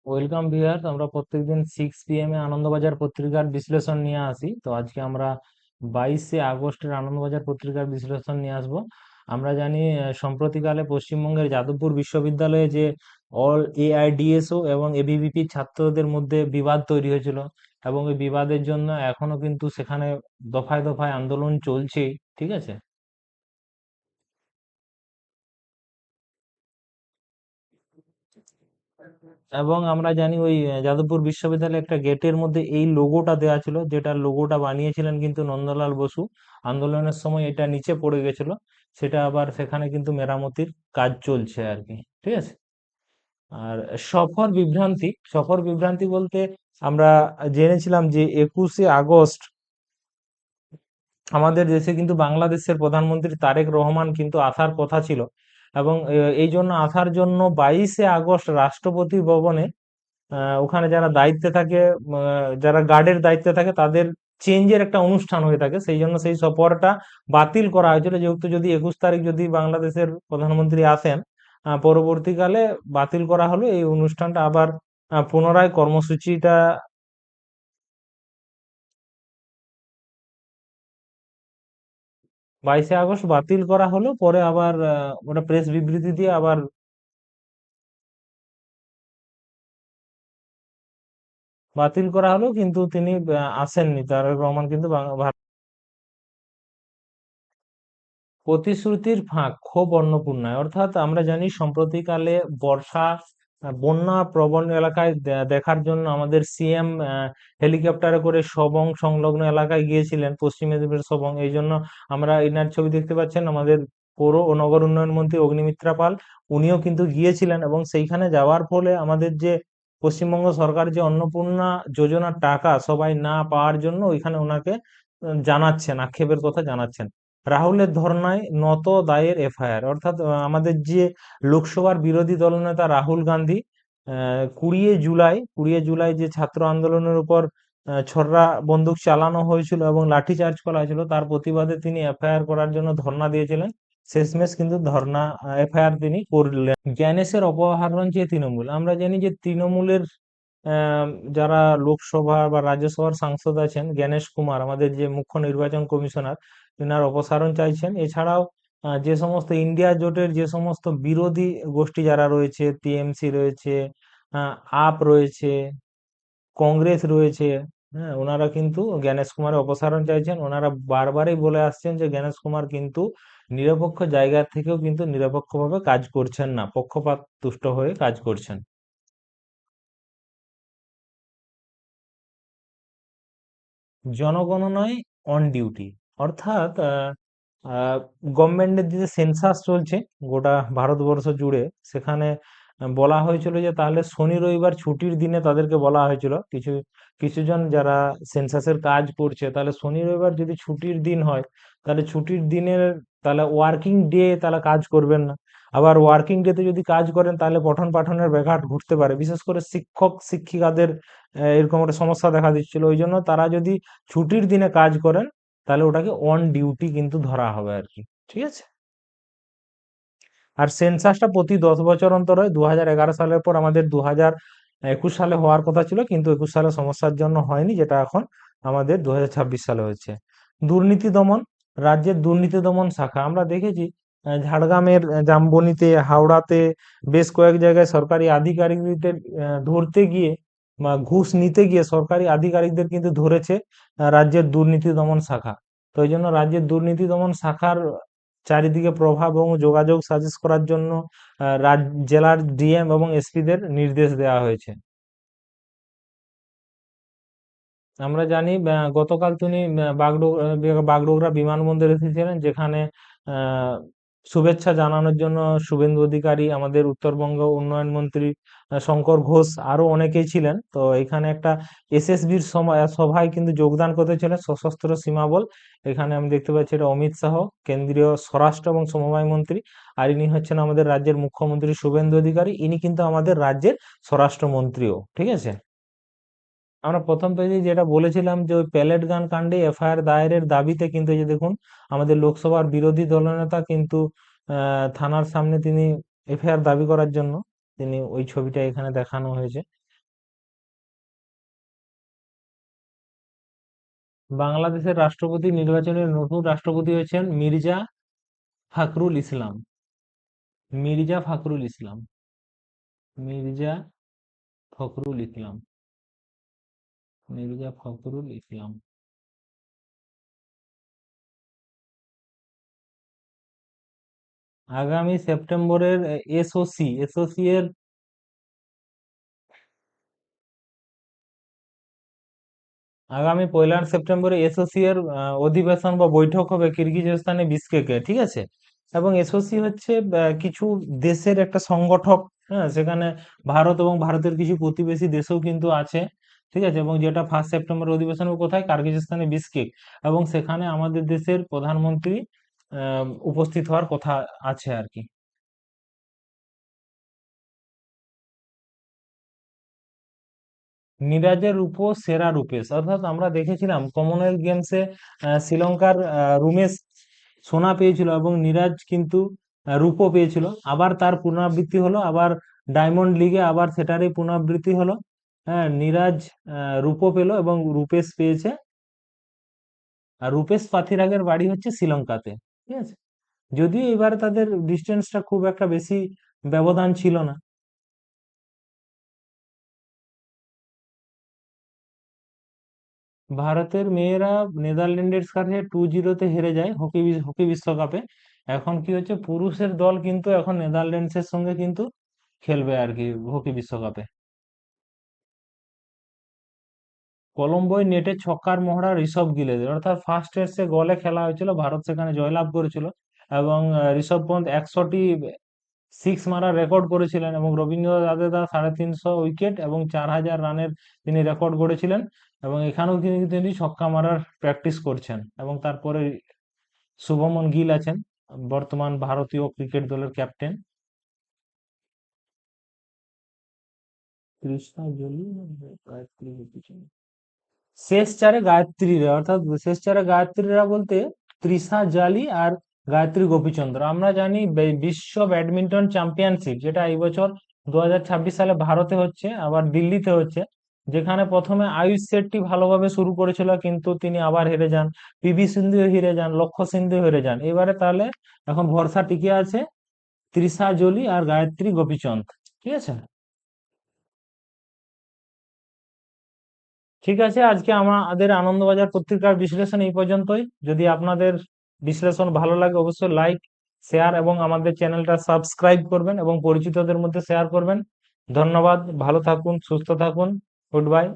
Welcome viewers, আমরা প্রত্যেকদিন 6 PM এ আনন্দবাজার পত্রিকার বিশ্লেষণ নিয়ে আসি। তো আজকে আমরা 22শে আগস্টের আনন্দবাজার পত্রিকার বিশ্লেষণ নিয়ে আসব। আমরা জানি সম্প্রতিকালে পশ্চিমবঙ্গের যাদবপুর বিশ্ববিদ্যালয়ে যে অল এআইডিএসও এবং এবিভিপি ছাত্রদের মধ্যে বিবাদ তৈরি হয়েছিল, এবং এই বিবাদের জন্য এখনো কিন্তু সেখানে দফায় দফায় আন্দোলন চলছেই। ঠিক আছে। এবং আমরা জানি ওই যাদবপুর বিশ্ববিদ্যালয়ে একটা গেটের মধ্যে এই লোগোটা দেওয়া ছিল, যেটা লোগোটা বানিয়েছিলেন কিন্তু নন্দলাল বসু। আন্দোলনের সময় এটা নিচে পড়ে গেছিল, সেটা আবার সেখানে কিন্তু মেরামতির কাজ চলছে আর কি। ঠিক আছে। আর সফর বিভ্রান্তি বলতে আমরা জেনেছিলাম যে 21শে আগস্ট আমাদের দেশে কিন্তু বাংলাদেশের প্রধানমন্ত্রী তারেক রহমান কিন্তু আসার কথা ছিল, এবং এই জন্য আসার জন্য 22শে আগস্ট রাষ্ট্রপতি ভবনে ওখানে যারা দায়িত্বে থাকে, যারা গার্ডের দায়িত্বে থাকে, তাদের চেঞ্জের একটা অনুষ্ঠান হয়ে থাকে। সেই জন্য সেই সফরটা বাতিল করা হয়েছিল, যেহেতু যদি 21 তারিখ যদি বাংলাদেশের প্রধানমন্ত্রী আসেন, পরবর্তীকালে বাতিল করা হলো এই অনুষ্ঠানটা। আবার পুনরায় কর্মসূচিটা 22শে আগস্ট বাতিল করা হলো, পরে আবার ওটা প্রেস বিবৃতি দিয়ে আবার বাতিল করা হলো, কিন্তু তিনি আসেননি। তারেক রহমান কিন্তু প্রতিশ্রুতির ফাঁক ক্ষোভ অন্নপূর্ণায়, অর্থাৎ আমরা জানি সম্প্রতিকালে বর্ষা বন্যা প্রবণ এলাকায় দেখার জন্য আমাদের সিএম হেলিকপ্টারে করে সবং সংলগ্ন এলাকায় গিয়েছিলেন, পশ্চিম মেদিনীপুরের সবং। এই জন্য আমরা ইনার ছবি দেখতে পাচ্ছেন, আমাদের পৌর ও নগর উন্নয়ন মন্ত্রী অগ্নিমিত্রা পাল, উনিও কিন্তু গিয়েছিলেন। এবং সেইখানে যাওয়ার ফলে আমাদের যে পশ্চিমবঙ্গ সরকার যে অন্নপূর্ণা যোজনার টাকা সবাই না পাওয়ার জন্য ওইখানে ওনাকে জানাচ্ছেন, আক্ষেপের কথা জানাচ্ছেন। রাহুলের ধর্নায় নত দায়ের এফআইআর, অর্থাৎ আমাদের যে লোকসভার বিরোধী দলনেতা রাহুল গান্ধী 20 জুলাই যে ছাত্র আন্দোলনের উপর ছড়া বন্দুক চালানো হয়েছিল এবং লাঠিচার্জ করা হয়েছিল, তার প্রতিবাদে তিনি এফআইআর করার জন্য ধর্ণা দিয়েছিলেন। শেষমেশ কিন্তু ধর্ণা এফআইআর তিনি করলেন। জ্ঞানেশের অপহরণ চেয়ে তৃণমূল, আমরা জানি যে তৃণমূলের যারা লোকসভা বা রাজ্যসভার সাংসদ আছেন, জ্ঞানেশ কুমার আমাদের যে মুখ্য নির্বাচন কমিশনার, তিনার অপসারণ চাইছেন। এছাড়াও যে সমস্ত ইন্ডিয়া জোটের যে সমস্ত বিরোধী গোষ্ঠী যারা রয়েছে, টিএমসি রয়েছে, আহ, আপ রয়েছে, কংগ্রেস রয়েছে, হ্যাঁ, ওনারা কিন্তু জ্ঞানেশ কুমারের অপসারণ চাইছেন। ওনারা বারবারই বলে আসছেন যে জ্ঞানেশ কুমার কিন্তু নিরপেক্ষ জায়গা থেকেও কিন্তু নিরপেক্ষভাবে কাজ করছেন না, পক্ষপাত তুষ্ট হয়ে কাজ করছেন। জনগণনায় অন ডিউটি, অর্থাৎ গভর্নমেন্টের যে সেন্সাস চলছে গোটা ভারতবর্ষ জুড়ে, সেখানে বলা হয়েছিল যে তাহলে শনি রবিবার ছুটির দিনে তাদেরকে বলা হয়েছিল, কিছু কিছুজন যারা সেন্সাসের কাজ করছে, তাহলে শনি রবিবার যদি ছুটির দিন হয়, তাহলে ছুটির দিনের তাহলে ওয়ার্কিং ডে তাহলে কাজ করবেন না। আবার ওয়ার্কিং ডেতে যদি কাজ করেন, তাহলে পঠন পাঠনের ব্যাঘাত ঘটতে পারে, বিশেষ করে শিক্ষক শিক্ষিকাদের এরকম একটা সমস্যা দেখা দিচ্ছিল। ওই জন্য তারা যদি ছুটির দিনে কাজ করেন, তাহলে ওটাকে অন ডিউটি কিন্তু ধরা হবে আর কি। ঠিক আছে। আর সেন্সাসটা প্রতি 10 বছর অন্তর হয়। 2011 সালের পর আমাদের 2021 সালে হওয়ার কথা ছিল, কিন্তু 21 সালে সমস্যার জন্য হয়নি, যেটা এখন আমাদের 2026 সালে হচ্ছে। দুর্নীতি দমন, রাজ্যের দুর্নীতি দমন শাখা আমরা দেখেছি ঝাড়গ্রামের জামবনিতে, হাওড়াতে বেশ কয়েক জায়গায় সরকারি আধিকারিকদের ধরতে গিয়ে বা ঘুষ নিতে গিয়ে সরকারি আধিকারিকদের কিন্তু ধরেছে রাজ্যের দুর্নীতি দমন শাখা। তো এই জন্য রাজ্যের দুর্নীতি দমন শাখার চারিদিকে প্রভাব এবং যোগাযোগ সাজেশ করার জন্য জেলার ডিএম এবং এসপিদের নির্দেশ দেওয়া হয়েছে। আমরা জানি গতকাল তিনি বাগডোগরা বিমানবন্দরে এসেছিলেন, যেখানে আহ, শুভেচ্ছা জানানোর জন্য শুভেন্দু অধিকারী, আমাদের উত্তরবঙ্গ উন্নয়ন মন্ত্রী শঙ্কর ঘোষ, আরো অনেকেই ছিলেন। তো এখানে একটা এসএসবির সভায় কিন্তু যোগদান করতে ছিলেন সশস্ত্র সীমা বল। এখানে আমি দেখতে পাচ্ছি এটা অমিত শাহ, কেন্দ্রীয় স্বরাষ্ট্র এবং সমবায় মন্ত্রী, আর ইনি হচ্ছেন আমাদের রাজ্যের মুখ্যমন্ত্রী শুভেন্দু অধিকারী, ইনি কিন্তু আমাদের রাজ্যের স্বরাষ্ট্রমন্ত্রীও। ঠিক আছে। আমরা প্রথম পেজে যেটা বলেছিলাম যে ওই প্যালেট গান কাণ্ডে এফআইআর দায়েরের দাবিতে কিন্তু এই যে দেখুন, আমাদের লোকসভার বিরোধী দলনেতা কিন্তু থানার সামনে তিনি এফআইআর দাবি করার জন্য তিনি ওই ছবিটা এখানে দেখানো হয়েছে। বাংলাদেশের রাষ্ট্রপতি নির্বাচনের নতুন রাষ্ট্রপতি হয়েছেন মির্জা ফখরুল ইসলাম। মির্জা ফখরুল ইসলাম। মির্জা ফখরুল ইসলাম। মির্জা ফখরুল ইসলাম। আগামী সেপ্টেম্বরের এসওসি এর আগামী 1 সেপ্টেম্বরে এসওসি এর অধিবেশন বা বৈঠক হবে কিরগিজস্তানে বিশকেকে, ঠিক আছে। এবং এসওসি হচ্ছে কিছু দেশের একটা সংগঠক। হ্যাঁ, সেখানে ভারত এবং ভারতের কিছু প্রতিবেশী দেশও কিন্তু আছে, ঠিক আছে। এবং যেটা 1 সেপ্টেম্বর অধিবেশন হবে কোথায়, কার্গিজস্তানে বিশকেক। এবং সেখানে আমাদের দেশের প্রধানমন্ত্রী উপস্থিত হওয়ার কথা আছে আর কি। নিরাজের রূপো সেরা রূপেশ, অর্থাৎ আমরা দেখেছিলাম কমনওয়েলথ গেমসে শ্রীলঙ্কার রুমেশ সোনা পেয়েছিল এবং নিরাজ কিন্তু রূপো পেয়েছিল। আবার তার পুনরাবৃত্তি হলো, আবার ডায়মন্ড লিগে আবার সেটারই পুনরাবৃত্তি হলো। হ্যাঁ, নিরাজ রূপো পেলো এবং রূপেশ পেয়েছে। আর রূপেশ পাথিরাগের বাড়ি হচ্ছে শ্রীলঙ্কাতে, ঠিক আছে। যদিও এবারে তাদের ডিস্টেন্সটা খুব একটা বেশি ব্যবধান ছিল না। ভারতের মেয়েরা নেদারল্যান্ডের কাছে 2-0 হেরে যায় হকি বিশ্বকাপে। এখন কি হচ্ছে, পুরুষের দল কিন্তু এখন নেদারল্যান্ডসের সঙ্গে কিন্তু খেলবে আর কি হকি বিশ্বকাপে। কলম্বোয় নেটে ছক্কার মহড়া ঋষভ গিলেদের, অর্থাৎ ফার্স্ট টেস্টে গলে খেলা হয়েছিল, ভারত সেখানে জয়লাভ করেছিল। এবং ঋষভ পন্থ 100টি সিক্স মারার রেকর্ড করেছিলেন এবং রবীন্দ্র জাদেজা 350 উইকেট এবং 4000 রানের তিনি রেকর্ড গড়েছিলেন। এবং এখানেও তিনি ছক্কা মারার প্র্যাকটিস করছেন। এবং তারপরে শুভমন গিল আছেন, বর্তমান ভারতীয় ক্রিকেট দলের ক্যাপ্টেন। তৃষ্ণা জলি, গায়ত্রী গোপীচন্দ্র। শেষ চারে গায়ত্রীরা বলতে তৃষা জালি আর গায়ত্রী গোপীচন্দ্র। আমরা জানি বিশ্ব ব্যাডমিন্টন চ্যাম্পিয়নশিপ যেটা এই বছর 2026 সালে ভারতে হচ্ছে, আবার দিল্লিতে হচ্ছে, যেখানে প্রথমে আয়ুষ শেট্টি ভালোভাবে শুরু করেছিল কিন্তু তিনি আবার হেরে যান। পিভি সিন্ধু হেরে যান, লক্ষ্য সিন্ধু হেরে যান। এবারে তাহলে এখন ভরসা টিকে আছে তৃষা জলি আর গায়ত্রী গোপীচন্দ, ঠিক আছে। ঠিক আছে, আজকে আমাদের আনন্দবাজার পত্রিকার বিশ্লেষণ এই পর্যন্তই। যদি আপনাদের বিশ্লেষণ ভালো লাগে অবশ্যই লাইক, শেয়ার এবং আমাদের চ্যানেলটা সাবস্ক্রাইব করবেন এবং পরিচিতদের মধ্যে শেয়ার করবেন। ধন্যবাদ, ভালো থাকুন, সুস্থ থাকুন। Good bye.